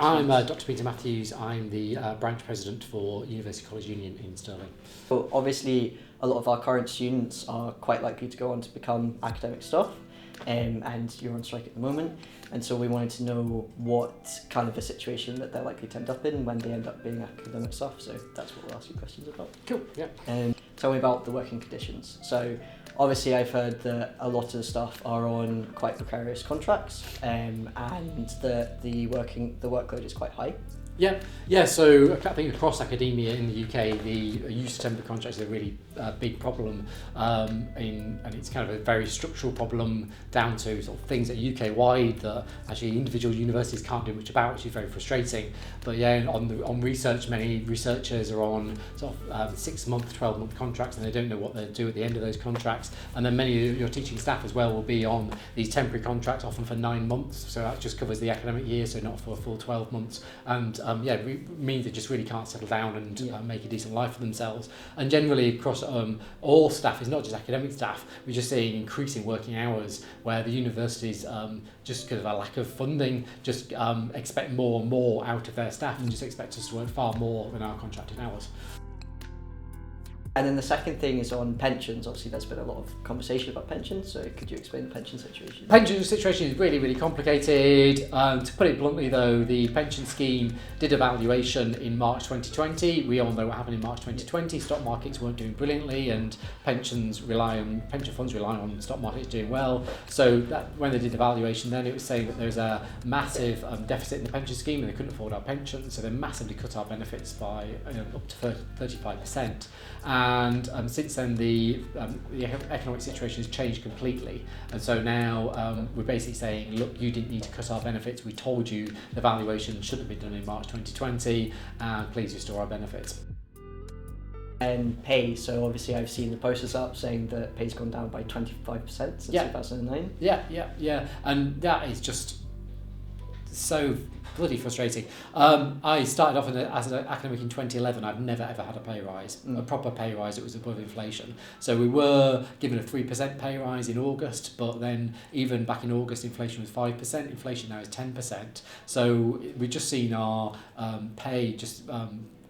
I'm Dr. Peter Matthews. I'm the branch president for University College Union in Stirling. So obviously, a lot of our current students are quite likely to go on to become academic staff, and you're on strike at the moment. And so we wanted to know what kind of a situation that they're likely to end up in when they end up being academic staff. So that's what we'll ask you questions about. Cool, yeah. Tell me about the working conditions. So obviously I've heard that a lot of the staff are on quite precarious contracts, and that the workload is quite high. Yeah. So I think across academia in the UK, the use of temporary contracts is a really big problem, and it's kind of a very structural problem down to sort of things that are UK-wide that actually individual universities can't do much about, which is very frustrating. But yeah, on research, many researchers are on sort of 6-month, 12-month contracts, and they don't know what they'll do at the end of those contracts. And then many of your teaching staff as well will be on these temporary contracts, often for 9 months. So that just covers the academic year, so not for a full 12 months. And means they just really can't settle down and make a decent life for themselves. And generally across all staff, it's not just academic staff, we're just seeing increasing working hours where the universities, just because of a lack of funding, just expect more and more out of their staff and just expect us to work far more than our contracted hours. And then the second thing is on pensions. Obviously, there's been a lot of conversation about pensions, so could you explain the pension situation? Pension situation is really, really complicated. To put it bluntly though, the pension scheme did a valuation in March 2020. We all know what happened in March 2020. Stock markets weren't doing brilliantly, and pension funds rely on stock markets doing well. So when they did the valuation, then it was saying that there's a massive deficit in the pension scheme and they couldn't afford our pensions, so they massively cut our benefits by up to 35%. And since then, the economic situation has changed completely. And so now we're basically saying, look, you didn't need to cut our benefits. We told you the valuation should have been done in March 2020, and please restore our benefits. And pay, so obviously I've seen the posters up saying that pay's gone down by 25% since 2009. Yeah. And that is just so bloody frustrating. I started off as an academic in 2011. I've never ever had a pay rise, a proper pay rise that was above inflation. So we were given a 3% pay rise in August, but then even back in August, inflation was 5%. Inflation now is 10%. So we've just seen our pay just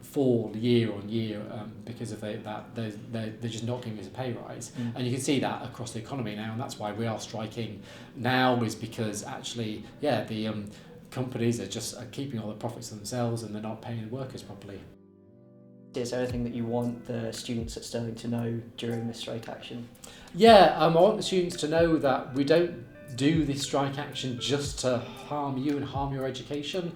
fall year on year because of that they're just not giving us a pay rise. And you can see that across the economy now, and that's why we are striking now, is because actually the companies are just keeping all the profits to themselves and they're not paying the workers properly. Is there anything that you want the students at Stirling to know during this strike action? I want the students to know that we don't do this strike action just to harm you and harm your education.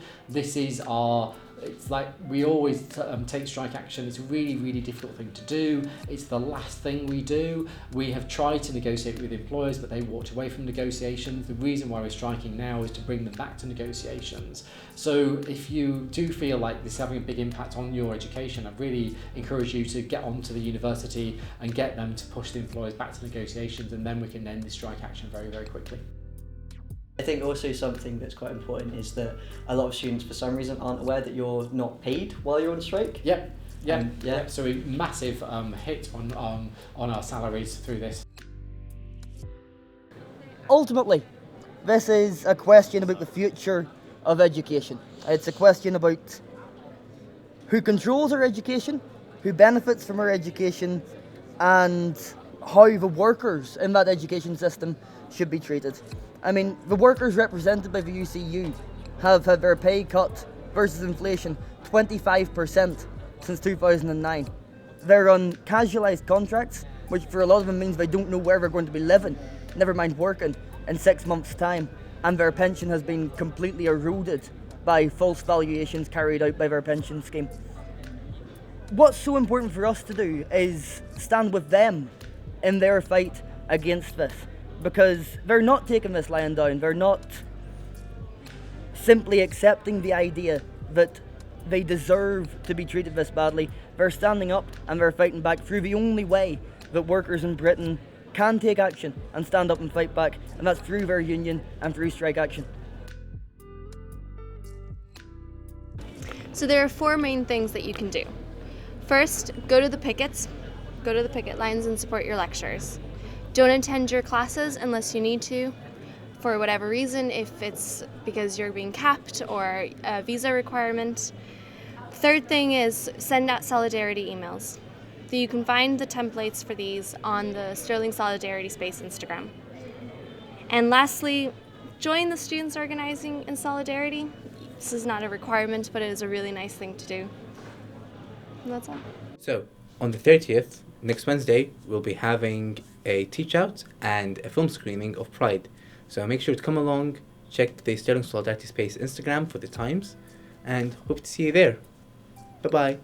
It's like we always take strike action. It's a really, really difficult thing to do. It's the last thing we do. We have tried to negotiate with employers, but they walked away from negotiations. The reason why we're striking now is to bring them back to negotiations. So if you do feel like this is having a big impact on your education, I really encourage you to get onto the university and get them to push the employers back to negotiations, and then we can end this strike action very, very quickly. I think also something that's quite important is that a lot of students for some reason aren't aware that you're not paid while you're on strike. Yep. So a massive hit on our salaries through this. Ultimately, this is a question about the future of education. It's a question about who controls our education, who benefits from our education, and how the workers in that education system should be treated. I mean, the workers represented by the UCU have had their pay cut versus inflation 25% since 2009. They're on casualised contracts, which for a lot of them means they don't know where they're going to be living, never mind working, in 6 months' time. And their pension has been completely eroded by false valuations carried out by their pension scheme. What's so important for us to do is stand with them in their fight against this, because they're not taking this lying down. They're not simply accepting the idea that they deserve to be treated this badly. They're standing up and they're fighting back through the only way that workers in Britain can take action and stand up and fight back, and that's through their union and through strike action. So there are 4 main things that you can do. First, go to the picket lines and support your lecturers. Don't attend your classes unless you need to. for whatever reason, if it's because you're being capped or a visa requirement. Third thing is send out solidarity emails. So you can find the templates for these on the Stirling Solidarity Space Instagram. And lastly, join the students organizing in solidarity. This is not a requirement, but it is a really nice thing to do. And that's all. So, on the 30th, next Wednesday, we'll be having a teach out and a film screening of Pride. So make sure to come along, check the Stirling Solidarity Space Instagram for the times, and hope to see you there. Bye-bye.